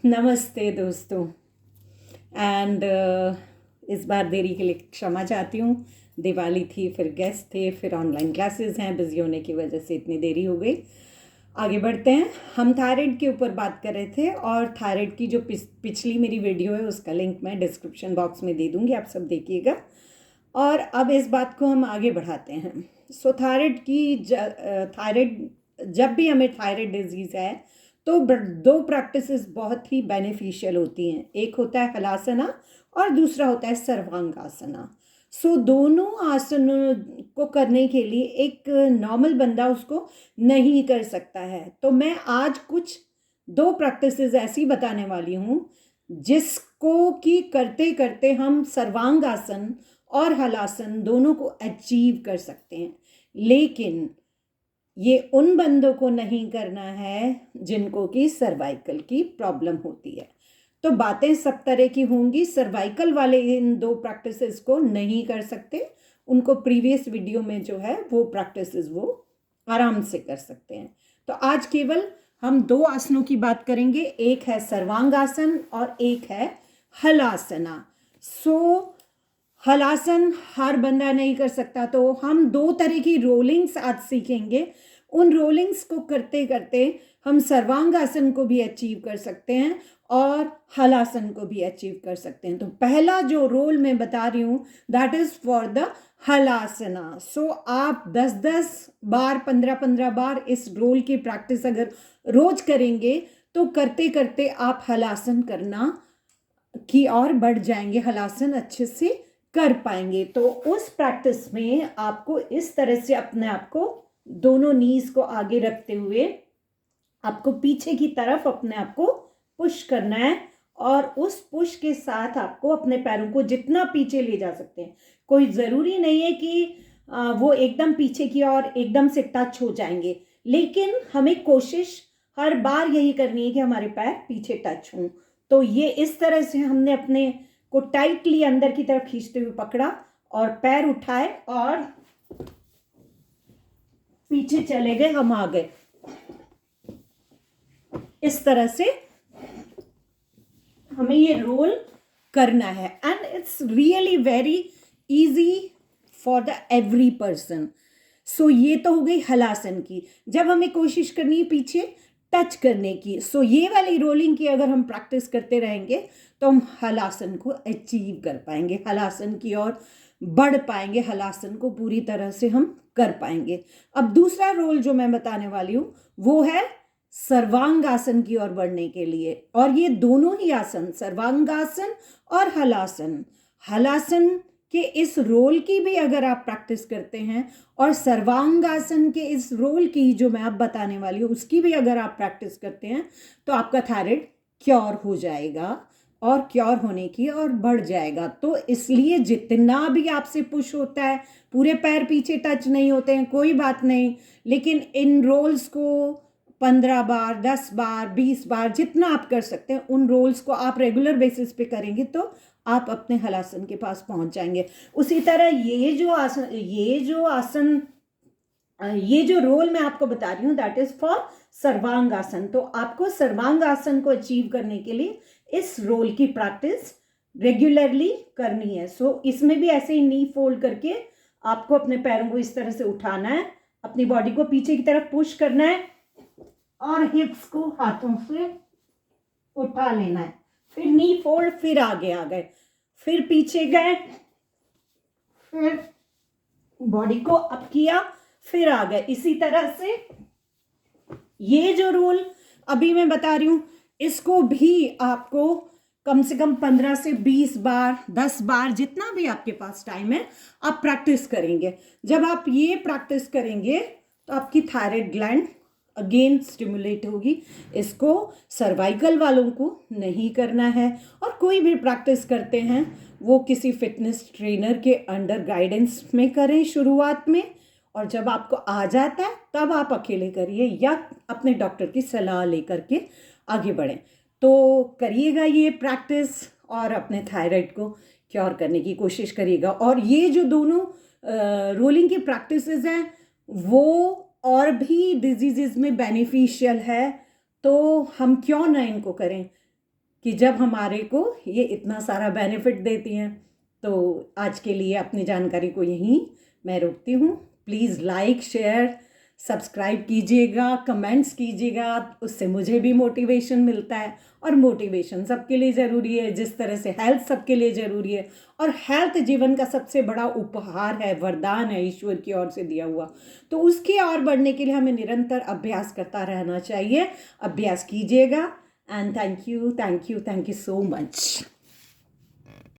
नमस्ते दोस्तों। एंड इस बार देरी के लिए क्षमा चाहती हूँ। दिवाली थी, फिर गेस्ट थे, फिर ऑनलाइन क्लासेस हैं, बिजी होने की वजह से इतनी देरी हो गई। आगे बढ़ते हैं। हम थायराइड के ऊपर बात कर रहे थे और थायराइड की जो पिछली मेरी वीडियो है उसका लिंक मैं डिस्क्रिप्शन बॉक्स में दे दूँगी, आप सब देखिएगा। और अब इस बात को हम आगे बढ़ाते हैं। सो थायराइड जब भी हमें थायराइड डिजीज़ है तो दो प्रैक्टिसेस बहुत ही बेनिफिशियल होती हैं। एक होता है हलासना और दूसरा होता है सर्वांगासना। सो दोनों आसनों को करने के लिए एक नॉर्मल बंदा उसको नहीं कर सकता है। तो मैं आज कुछ दो प्रैक्टिसेस ऐसी बताने वाली हूँ जिसको कि करते करते हम सर्वांगासन और हलासन दोनों को अचीव कर सकते हैं। लेकिन ये उन बंदों को नहीं करना है जिनको कि सर्वाइकल की प्रॉब्लम होती है। तो बातें सब तरह की होंगी। सर्वाइकल वाले इन दो प्रैक्टिसेस को नहीं कर सकते, उनको प्रीवियस वीडियो में जो है वो प्रैक्टिसेस वो आराम से कर सकते हैं। तो आज केवल हम दो आसनों की बात करेंगे, एक है सर्वांगासन और एक है हलासना। हलासन हर बंदा नहीं कर सकता, तो हम दो तरह की रोलिंग्स आज सीखेंगे। उन रोलिंग्स को करते करते हम सर्वांगासन को भी अचीव कर सकते हैं और हलासन को भी अचीव कर सकते हैं। तो पहला जो रोल मैं बता रही हूँ that is for the halasana. सो आप 10-10 बार 15-15 बार इस रोल की प्रैक्टिस अगर रोज करेंगे तो करते करते आप हलासन करना की और बढ़ जाएंगे, हलासन अच्छे से कर पाएंगे। तो उस प्रैक्टिस में आपको इस तरह से अपने आप को दोनों नीज को आगे रखते हुए आपको पीछे की तरफ अपने आप को पुश करना है और उस पुश के साथ आपको अपने पैरों को जितना पीछे ले जा सकते हैं। कोई ज़रूरी नहीं है कि वो एकदम पीछे की और एकदम से टच हो जाएंगे, लेकिन हमें कोशिश हर बार यही करनी है कि हमारे पैर पीछे टच हों। तो ये इस तरह से हमने अपने को टाइटली अंदर की तरफ खींचते हुए पकड़ा और पैर उठाए और पीछे चले गए, हम आ गए। इस तरह से हमें ये रोल करना है and it's really very easy for the every person. So ये तो हो गई हलासन की। जब हमें कोशिश करनी है पीछे टच करने की, सो ये वाली रोलिंग की अगर हम प्रैक्टिस करते रहेंगे तो हम हलासन को अचीव कर पाएंगे, हलासन की ओर बढ़ पाएंगे, हलासन को पूरी तरह से हम कर पाएंगे। अब दूसरा रोल जो मैं बताने वाली हूँ वो है सर्वांगासन की ओर बढ़ने के लिए। और ये दोनों ही आसन, सर्वांगासन और हलासन, हलासन के इस रोल की भी अगर आप प्रैक्टिस करते हैं और सर्वांगासन के इस रोल की जो मैं अब बताने वाली हूँ उसकी भी अगर आप प्रैक्टिस करते हैं तो आपका थायराइड क्योर हो जाएगा और क्योर होने की और बढ़ जाएगा। तो इसलिए जितना भी आपसे पुश होता है, पूरे पैर पीछे टच नहीं होते हैं कोई बात नहीं, लेकिन इन रोल्स को 15 बार 10 बार 20 बार जितना आप कर सकते हैं उन रोल्स को आप रेगुलर बेसिस पे करेंगे तो आप अपने हलासन के पास पहुंच जाएंगे। उसी तरह ये जो रोल मैं आपको बता रही हूँ दैट इज फॉर सर्वांगासन। तो आपको सर्वांगासन को अचीव करने के लिए इस रोल की प्रैक्टिस रेगुलरली करनी है। सो इसमें भी ऐसे ही नी फोल्ड करके आपको अपने पैरों को इस तरह से उठाना है, अपनी बॉडी को पीछे की तरफ पुश करना है और हिप्स को हाथों से उठा लेना है। फिर नी फोल्ड, फिर आगे आ गए, फिर पीछे गए, फिर बॉडी को अप किया, फिर आ गए। इसी तरह से ये जो रोल अभी मैं बता रही हूं इसको भी आपको कम से कम 15 से 20 बार 10 बार जितना भी आपके पास टाइम है आप प्रैक्टिस करेंगे। जब आप ये प्रैक्टिस करेंगे तो आपकी थायराइड ग्लैंड अगेन स्टिमुलेट होगी। इसको सर्वाइकल वालों को नहीं करना है और कोई भी प्रैक्टिस करते हैं वो किसी फिटनेस ट्रेनर के अंडर गाइडेंस में करें शुरुआत में, और जब आपको आ जाता है तब आप अकेले करिए या अपने डॉक्टर की सलाह लेकर के आगे बढ़ें। तो करिएगा ये प्रैक्टिस और अपने थायराइड को क्योर करने की कोशिश करिएगा। और ये जो दोनों रोलिंग की प्रैक्टिसेस हैं वो और भी डिजीजेस में बेनिफिशियल है, तो हम क्यों ना इनको करें। कि जब हमारे को ये इतना सारा बेनिफिट देती हैं। तो आज के लिए अपनी जानकारी को यहीं मैं रोकती हूँ। प्लीज़ लाइक, शेयर, सब्सक्राइब कीजिएगा, कमेंट्स कीजिएगा, उससे मुझे भी मोटिवेशन मिलता है। और मोटिवेशन सबके लिए ज़रूरी है, जिस तरह से हेल्थ सबके लिए ज़रूरी है। और हेल्थ जीवन का सबसे बड़ा उपहार है, वरदान है ईश्वर की ओर से दिया हुआ। तो उसकी ओर बढ़ने के लिए हमें निरंतर अभ्यास करता रहना चाहिए। अभ्यास कीजिएगा। And thank you, thank you, thank you so much.